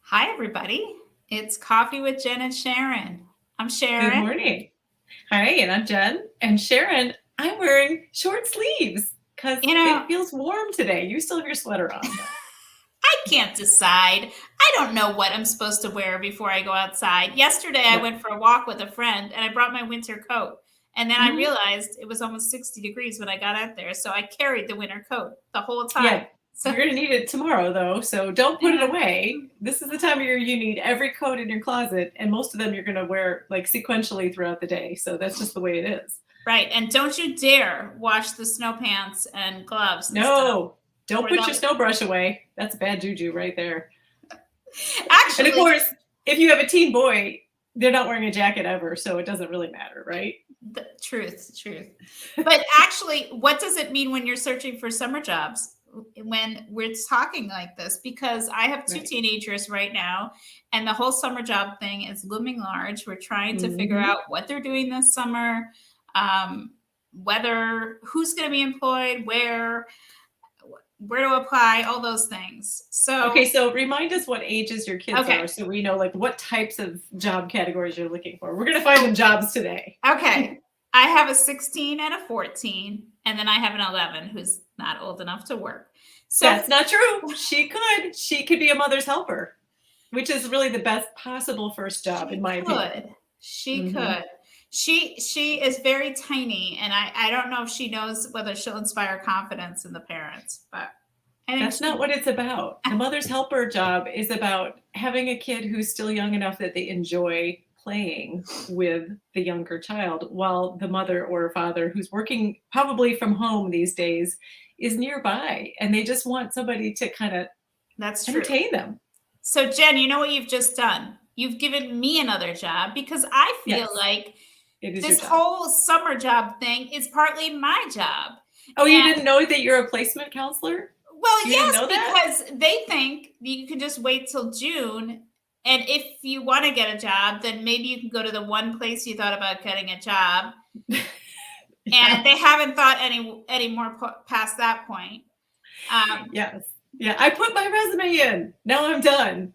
Hi, everybody. It's Coffee with Jen and Sharon. I'm Good Sharon. morning. Hi, and I'm Jen. And Sharon, I'm wearing short sleeves because You know, it feels warm today. You still have your sweater on, though. I can't decide. I don't know what I'm supposed to wear before I go outside. Yesterday, I Right. went for a walk with a friend and I brought my winter coat. And then I Hmm. realized it was almost 60 degrees when I got out there. So I carried the winter coat the whole time. Yeah, So, you're going to need it tomorrow, though, so don't put it yeah. away. This is the time of year you need every coat in your closet, and most of them you're going to wear like sequentially throughout the day. So that's just the way it is. Right. And don't you dare wash the snow pants and gloves and stuff. No, don't Or put your they'll snow brush away. That's bad juju right there. And of actually, course, if you have a teen boy, they're not wearing a jacket ever, so it doesn't really matter, right? the truth. But actually, what does it mean when you're searching for summer jobs? When we're talking like this, because I have two Right. teenagers right now, and the whole summer job thing is looming large. We're trying to figure Hmm. out what they're doing this summer, um, whether who's going to be employed, where to apply, all those things. Okay, So, so remind us what ages your kids okay, are so we know like what types of job categories you're looking for. We're going to find them jobs today. okay. I have a 16 and a 14, and then I have an 11 who's not old enough to work. So That's not true. She could. She could be a mother's helper, which is really the best possible first job, in she my opinion. could. She Hmm. could. She is very tiny, and I don't know if she knows whether she'll inspire confidence in the parents, but I think That's not she what it's about. The mother's helper job is about having a kid who's still young enough that they enjoy playing with the younger child, while the mother or father who's working probably from home these days is nearby and they just want somebody to kind of that's true. entertain them. So Jen, you know what you've just done? You've given me another job because I feel Yes, like it is your this job. whole summer job thing is partly my job. Oh, you And didn't know that you're a placement counselor? well, You didn't yes, know that? because they think you can just wait till June. And if you want to get a job, then maybe you can go to the one place you thought about getting a job. And Yes. they haven't thought any more past that point. Um, Yes. Yeah, I put my resume in. Now I'm done.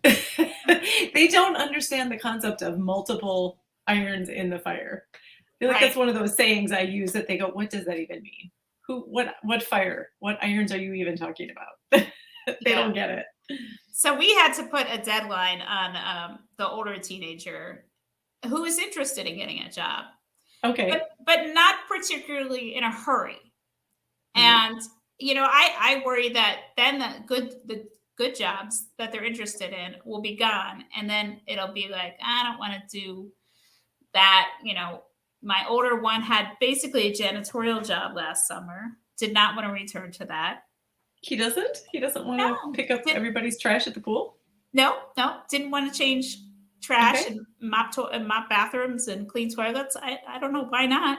They don't understand the concept of multiple irons in the fire. I feel like right. that's one of those sayings I use that they go, "What does that even mean? What fire? What irons are you even talking about?" They Yeah. don't get it. So we had to put a deadline on the older teenager who is interested in getting a job, but Okay. not particularly in a hurry. Right. And I worry that then the good jobs that they're interested in will be gone, and then it'll be like I don't want to do that. My older one had basically a janitorial job last summer. Did not want to return to that. He doesn't? He doesn't want to No, pick up did everybody's trash at the pool? no, didn't want to change trash Okay. and mop bathrooms and clean toilets. I don't know why not,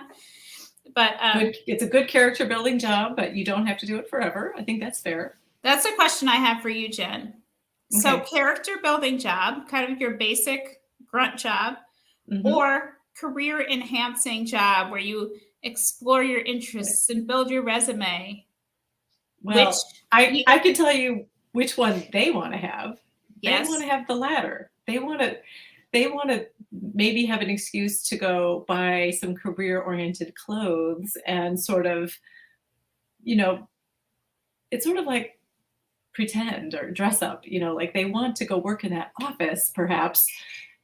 but Good. It's a good character building job, but you don't have to do it forever. I think that's fair. that's a question I have for you, Jen. So, Okay. character building job, kind of your basic grunt job, Hmm. or career enhancing job where you explore your Okay. interests and build your resume, which Well, I you, I can tell you which one they want to have. They want yes, to have the latter. They want to maybe have an excuse to go buy some career-oriented clothes and sort of, you know, it's sort of like pretend or dress up, like they want to go work in that office perhaps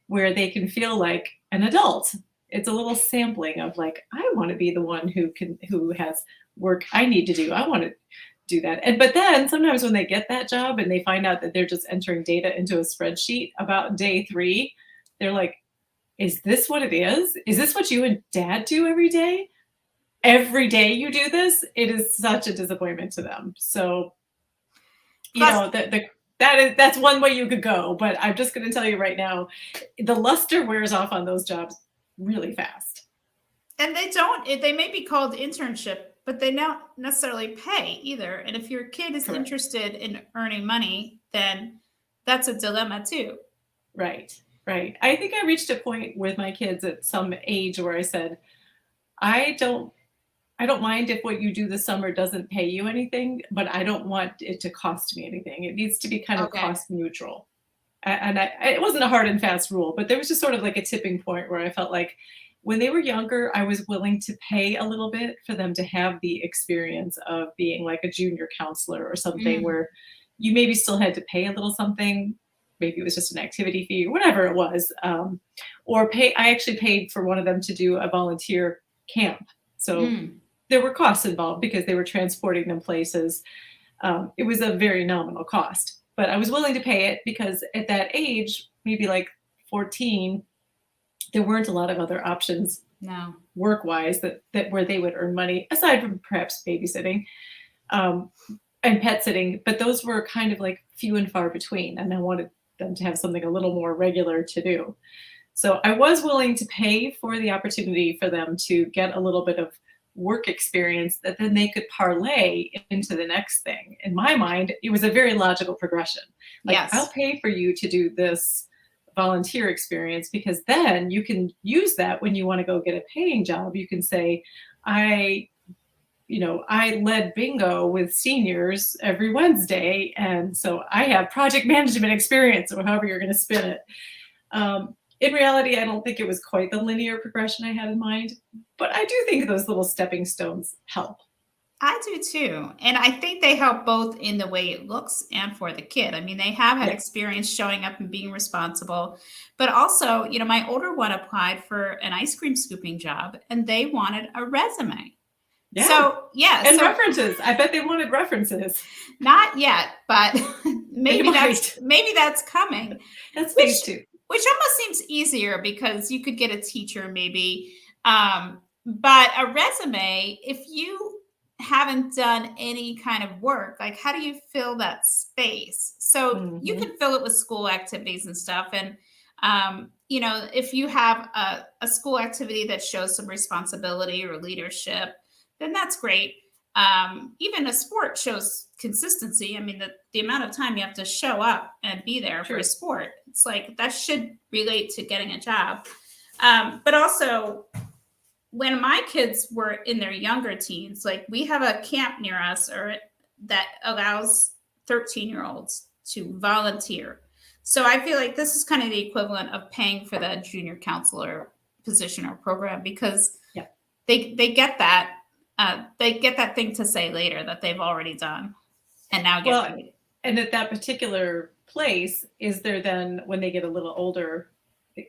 where they can feel like an adult. It's a little sampling of like, I want to be the one who has work I need to do. I want to do that. And but then sometimes when they get that job and they find out that they're just entering data into a spreadsheet about day 3, they're like, is this what it is? Is this what you and dad do every day? Every day you do this? It is such a disappointment to them. So plus, that's one way you could go, but I'm just going to tell you right now, the luster wears off on those jobs really fast. and they may be called internship, but they don't necessarily pay either. And if your kid is Correct. interested in earning money, then that's a dilemma too. Right. Right. I think I reached a point with my kids at some age where I said, I don't I don't mind if what you do this summer doesn't pay you anything, but I don't want it to cost me anything. It needs to be kind of Okay. cost neutral. And it wasn't a hard and fast rule, but there was just sort of like a tipping point where I felt like when they were younger, I was willing to pay a little bit for them to have the experience of being like a junior counselor or something Mm, where you maybe still had to pay a little something. Maybe it was just an activity fee, whatever it was. Or pay, I actually paid for one of them to do a volunteer camp. So mm, there were costs involved because they were transporting them places. It was a very nominal cost, but I was willing to pay it because at that age, maybe like 14, there weren't a lot of other options no. work wise that where they would earn money aside from perhaps babysitting um, and pet sitting, but those were kind of like few and far between, and I wanted them to have something a little more regular to do. So I was willing to pay for the opportunity for them to get a little bit of work experience that then they could parlay into the next thing. In my mind, it was a very logical progression. Like, I'll Yes. pay for you to do this volunteer experience because then you can use that when you want to go get a paying job. You can say, I I led bingo with seniors every Wednesday. And so I have project management experience, or however you're going to spin it. In reality, I don't think it was quite the linear progression I had in mind, but I do think those little stepping stones help. I do too. And I think they help both in the way it looks and for the kid. I mean, they have had Yeah. experience showing up and being responsible, but also, my older one applied for an ice cream scooping job and they wanted a resume. Yeah. So, yeah, And so references. I bet they wanted references. not yet, but They might. maybe that's coming, That's which phase two. which almost seems easier because you could get a teacher maybe. But a resume, if you haven't done any kind of work, like how do you fill that space? So you Hmm. can fill it with school activities and stuff. And, if you have a school activity that shows some responsibility or leadership, then that's great. Even a sport shows consistency. I mean, the amount of time you have to show up and be there for a True. sport, it's like that should relate to getting a job. But also, when my kids were in their younger teens, like we have a camp near us or that allows 13-year-olds to volunteer. So I feel like this is kind of the equivalent of paying for the junior counselor position or program because Yeah. they get that thing to say later that they've already done and now get Well, paid. and at that particular place, is there then, when they get a little older,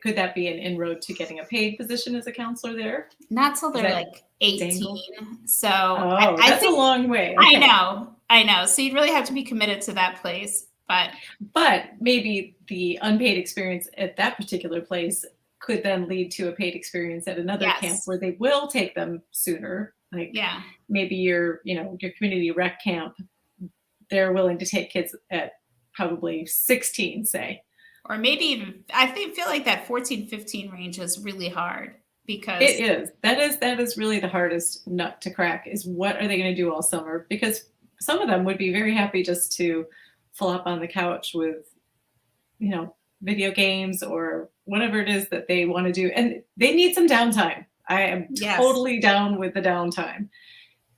could that be an inroad to getting a paid position as a counselor there? Not till Is they're that like dangle? 18. So I, Oh, I that's a think long way. I Okay. know, I know. So you'd really have to be committed to that place. But But maybe the unpaid experience at that particular place could then lead to a paid experience at another camp yes, where they will take them sooner. Like yeah. maybe your community rec camp, they're willing to take kids at probably 16, say. Or maybe even feel like that 14, 15 range is really hard It because is. That is really the hardest nut to crack is what are they going to do all summer? Because some of them would be very happy just to flop on the couch with, you know, video games or whatever it is that they want to do. And they need some downtime. I am yes, totally down with the downtime.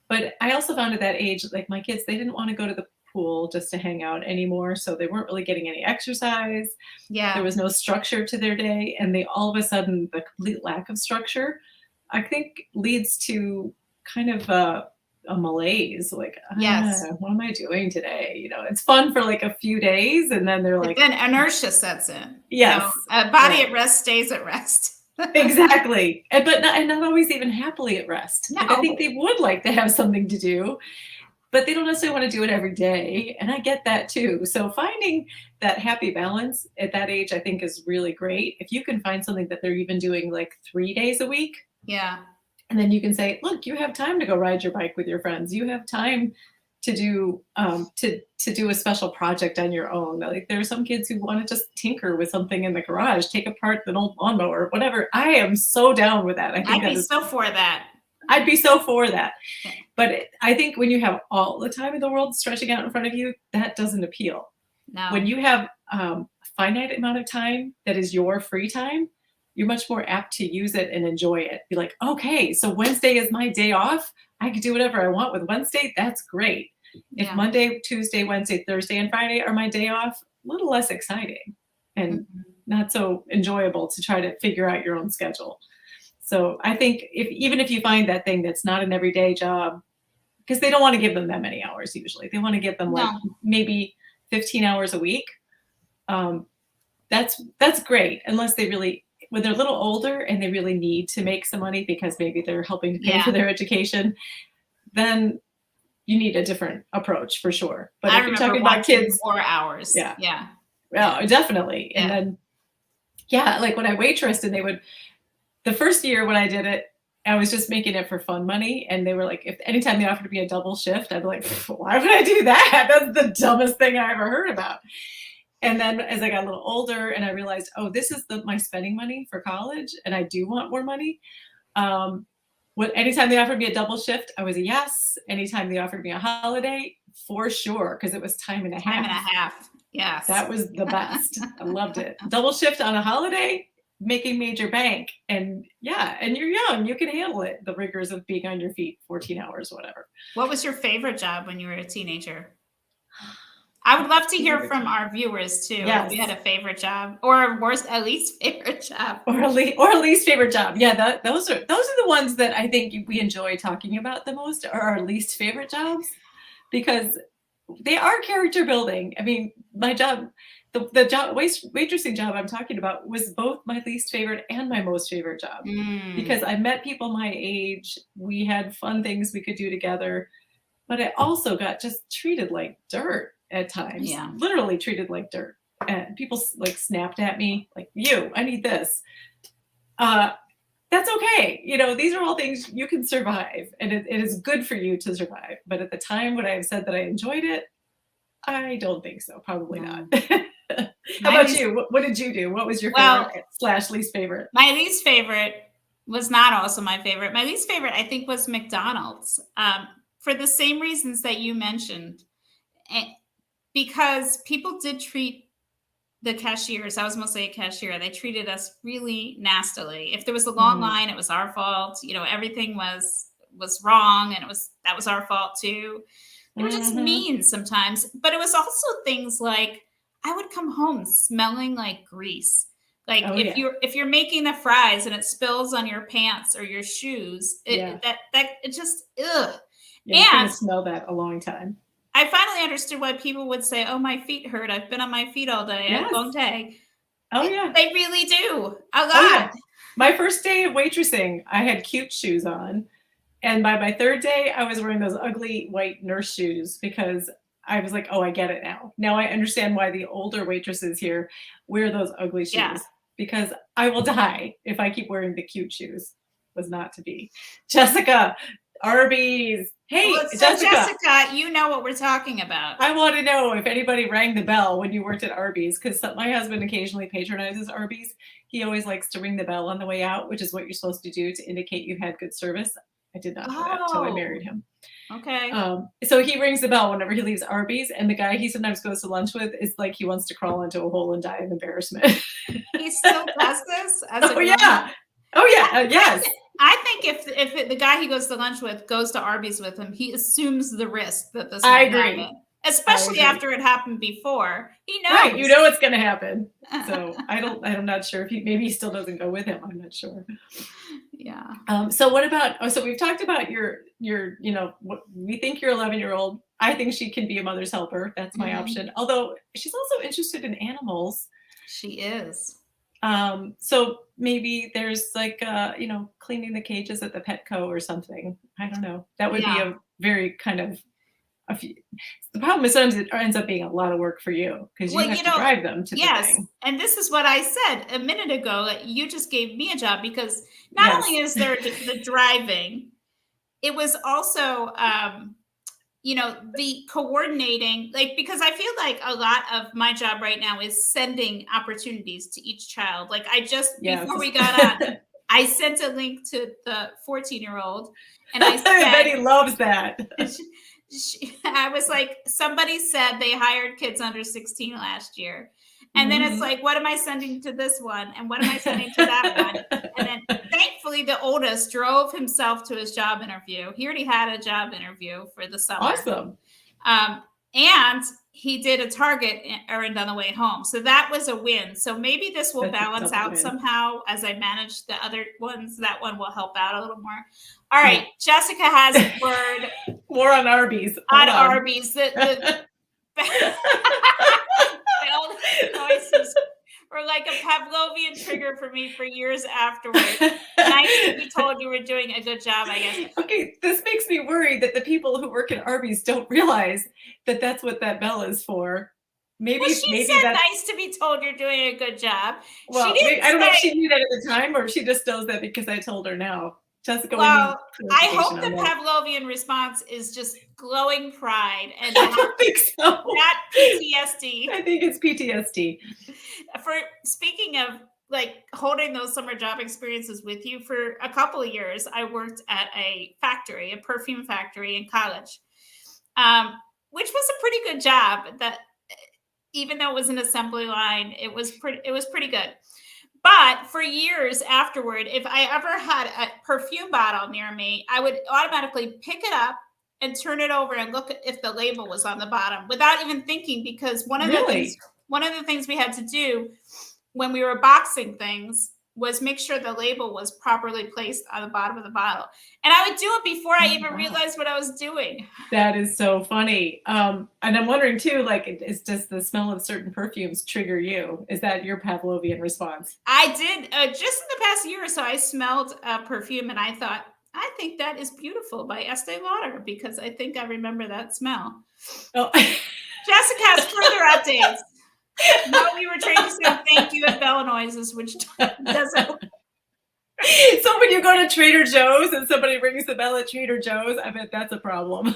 But I also found at that age, like my kids, they didn't want to go to the pool just to hang out anymore. So they weren't really getting any exercise. There yeah, was no structure to their day. And they all of a sudden, the complete lack of structure, I think leads to kind of a malaise. Like, yes. what am I doing today? It's fun for like a few days. And then they're But like, then inertia sets in. yes, A body right. at rest stays at rest. Exactly. And not always even happily at rest. Like I think No. they would like to have something to do, but they don't necessarily want to do it every day. And I get that too. So finding that happy balance at that age, I think is really great. If you can find something that they're even doing like 3 days a week, Yeah. and then you can say, look, you have time to go ride your bike with your friends. You have time to do to do a special project on your own. Like there are some kids who want to just tinker with something in the garage, take apart an old lawnmower, whatever. I am so down with that. I think I'd that be is so for that. I'd be so for that. Yeah. But I think when you have all the time in the world stretching out in front of you, that doesn't appeal. When No. you have a finite amount of time that is your free time, you're much more apt to use it and enjoy it. Be like, okay, so Wednesday is my day off. I can do whatever I want with Wednesday. That's great. If Yeah. Monday, Tuesday, Wednesday, Thursday, and Friday are my day off, a little less exciting. and not so enjoyable to try to figure out your own schedule. So I think even if you find that thing that's not an everyday job, because they don't want to give them that many hours usually. They want to give them like No. maybe 15 hours a week. Um, that's great, unless they really, when they're a little older and they really need to make some money because maybe they're helping to pay for Yeah. their education, then you need a different approach for sure. But I if you're remember talking about wanting kids, more hours. yeah, Yeah. Yeah. well, definitely. And Yeah. then, yeah, like when I waitressed and they would, the first year when I did it, I was just making it for fun money. And they were like, if anytime they offered me a double shift, I'd be like, why would I do that? That's the dumbest thing I ever heard about. And then as I got a little older and I realized, oh, this is my spending money for college and I do want more money. Anytime they offered me a double shift, I was a yes. Anytime they offered me a holiday, for sure, because it was time and a Time and a half. half. Yes. That was the best. I loved it. Double shift on a holiday, making major bank. And yeah, and you're young, you can handle it. The rigors of being on your feet 14 hours, whatever. What was your favorite job when you were a teenager? I would love to hear Favorite from job. our viewers too. Yes. If you had a favorite job or a worst, at least favorite job. Or a least favorite job. Yeah, those are the ones that I think we enjoy talking about the most, are our least favorite jobs, because they are character building. I mean, my job, the job waitressing job I'm talking about, was both my least favorite and my most favorite job, because I met people my age. We had fun things we could do together, but I also got just treated like dirt at times. Yeah. Literally treated like dirt. And people like snapped at me like, I need this. That's okay. These are all things you can survive, and it is good for you to survive. But at the time, would I have said that I enjoyed it? I don't think so. Probably not. How about you? What did you do? What was your favorite / least favorite? My least favorite was not also my favorite. My least favorite, I think, was McDonald's, for the same reasons that you mentioned. Because people did treat the cashiers, I was mostly a cashier, they treated us really nastily. If there was a long line, it was our fault. Everything was wrong, and that was our fault too. They were just mean sometimes. But it was also things like, I would come home smelling like grease. Like if you're making the fries and it spills on your pants or your shoes, it just ugh. Yeah, you're gonna smell that a long time. I finally understood why people would say, "Oh, my feet hurt. I've been on my feet all day. Yes. I have a long day." Oh yeah, they really do a lot. Oh, yeah. My first day of waitressing, I had cute shoes on, and by my third day, I was wearing those ugly white nurse shoes, because I was like, "Oh, I get it now. Now I understand why the older waitresses here wear those ugly shoes, because I will die if I keep wearing the cute shoes." Was not to be. Jessica, Arby's. Hey, Jessica, you know what we're talking about. I want to know if anybody rang the bell when you worked at Arby's, because my husband occasionally patronizes Arby's. He always likes to ring the bell on the way out, which is what you're supposed to do to indicate you had good service. I did not know that until I married him. Okay. So he rings the bell whenever he leaves Arby's, and the guy he sometimes goes to lunch with is like he wants to crawl into a hole and die of embarrassment. He still does this? Yes. I think if the guy he goes to lunch with goes to Arby's with him, he assumes the risk that this I might agree. happen. Especially after it happened before. He knows. Right, you know it's going to happen. So I'm not sure if maybe he still doesn't go with him. I'm not sure. Yeah. So what about, so we've talked about your, we think your 11-year-old, I think she can be a mother's helper. That's my option. Although she's also interested in animals. She is. So maybe there's like, cleaning the cages at the Petco or something. I don't know. That would be a very kind of, the problem is sometimes it ends up being a lot of work for you, because you have to drive them to the thing. And this is what I said a minute ago, that you just gave me a job, because not only is there the driving, it was also, the coordinating, because I feel like a lot of my job right now is sending opportunities to each child. Like before we got on, I sent a link to the 14-year-old, and I said, I bet he loves that. I was like, somebody said they hired kids under 16 last year. And then it's like, what am I sending to this one? And what am I sending to that one? And then thankfully the oldest drove himself to his job interview. He already had a job interview for the summer. Awesome. and he did a Target errand on the way home. So that was a win. So maybe this will That's a balance double out win. somehow as I manage the other ones. That one will help out a little more. All right, Yeah. Jessica has a word More on Arby's. on Hold on. Arby's. The failed choices were like a Pavlovian trigger for me for years afterward. Nice to be told you were doing a good job, I guess. Okay, this makes me worried that the people who work at Arby's don't realize that that's what that bell is for. Maybe, Well, she maybe said that's nice to be told you're doing a good job. well. She didn't I don't know if say. she knew that at the time or if she just knows that because I told her now. Jessica, we need Well, I clarification hope on the that. Pavlovian response is just glowing pride and I don't think so. not PTSD. I think it's PTSD. For speaking of like holding those summer job experiences with you, for a couple of years, I worked at a factory, a perfume factory in college, which was a pretty good job. That even though it was an assembly line, it was pretty good. But for years afterward, if I ever had a perfume bottle near me, I would automatically pick it up and turn it over and look at if the label was on the bottom without even thinking, because Really? one of the things we had to do when we were boxing things was make sure the label was properly placed on the bottom of the bottle. And I would do it before I even Wow. realized what I was doing. That is so funny. And I'm wondering too, like, does the smell of certain perfumes trigger you? Is that your Pavlovian response? I did just in the past year or so, I smelled a perfume and I thought, I think that is beautiful by Estee Lauder because I think I remember that smell. Oh. Jessica has further updates. No, we were trained to say thank you at bell noises, which doesn't. So when you go to Trader Joe's and somebody rings the bell at Trader Joe's, I bet that's a problem.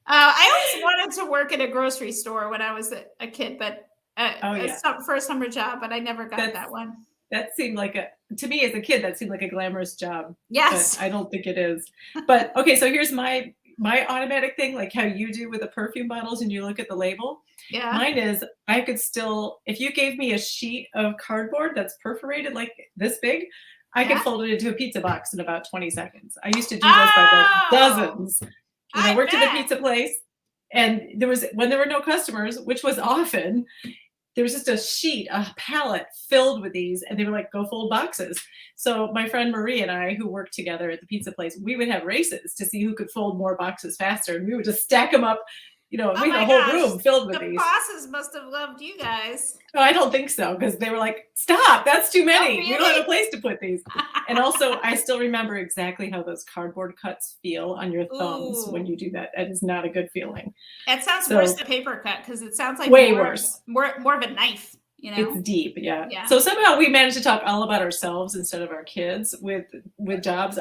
I always wanted to work at a grocery store when I was a kid, but for a summer job, but I never got that one. That seemed like to me as a kid, that seemed like a glamorous job. Yes. But I don't think it is. But okay, so here's my automatic thing, like how you do with the perfume bottles and you look at the label. Yeah. Mine is, I could still, if you gave me a sheet of cardboard that's perforated like this big, I could fold it into a pizza box in about 20 seconds. I used to do this by the dozens. When I worked at a pizza place, and when there were no customers, which was often, there was just a sheet, a pallet filled with these, and they were like, go fold boxes. So my friend Marie and I, who worked together at the pizza place, we would have races to see who could fold more boxes faster, and we would just stack them up. We had a whole room filled with these. The bosses must have loved you guys. No, I don't think so, because they were like, stop, that's too many. Oh, really? We don't have a place to put these. And also, I still remember exactly how those cardboard cuts feel on your thumbs when you do that. That is not a good feeling. It sounds worse than paper cut, because it sounds like way worse. More of a knife. It's deep, yeah. So somehow we managed to talk all about ourselves instead of our kids with jobs.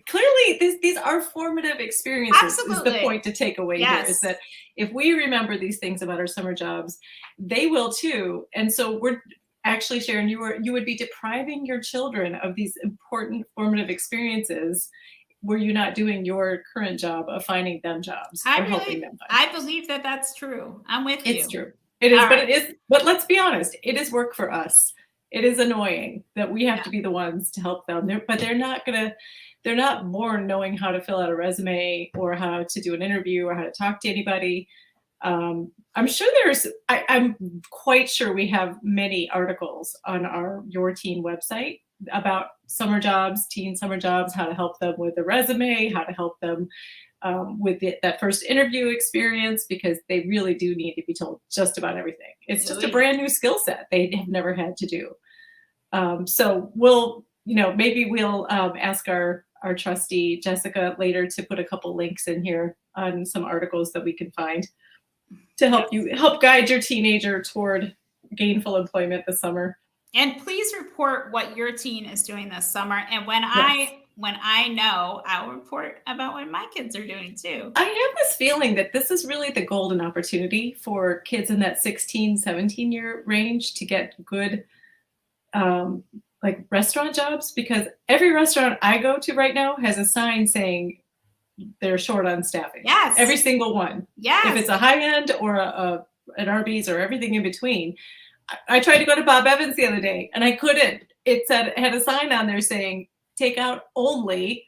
Clearly these are formative experiences. Absolutely. Is the point to take away here, is that if we remember these things about our summer jobs, they will too. And so we're actually, Sharon, you would be depriving your children of these important formative experiences were you not doing your current job of finding them jobs or helping them find jobs. I believe that that's true. I'm with you. It's true. It is, but let's be honest, it is work for us. It is annoying that we have to be the ones to help them. But they're not born knowing how to fill out a resume or how to do an interview or how to talk to anybody. I'm sure I'm quite sure we have many articles on our Your Teen website about summer jobs, teen summer jobs, how to help them with the resume, how to help them with that first interview experience, because they really do need to be told just about everything. It's just a brand new skill set they have never had to do. So maybe we'll ask our trustee Jessica later to put a couple links in here on some articles that we can find to help guide your teenager toward gainful employment this summer. And please report what your teen is doing this summer. And when I know, I'll report about what my kids are doing too. I have this feeling that this is really the golden opportunity for kids in that 16, 17-year range to get good restaurant jobs, because every restaurant I go to right now has a sign saying they're short on staffing. Yes. Every single one. Yes. If it's a high end or an Arby's or everything in between. I tried to go to Bob Evans the other day and I couldn't. It had a sign on there saying takeout only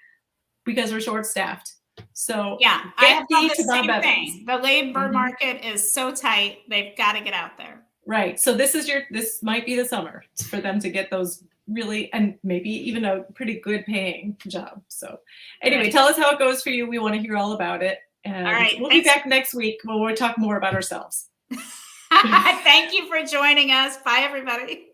because we're short staffed. So Yeah, I get have thought thee the to Bob same Evans. thing. The labor Mhm. market is so tight, they've got to get out there. Right. So this might be the summer for them to get those really, and maybe even a pretty good paying job. So anyway, Right. tell us how it goes for you. We want to hear all about it. All And right. we'll be Thanks. back next week when we'll talk more about ourselves. Thank you for joining us. Bye, everybody.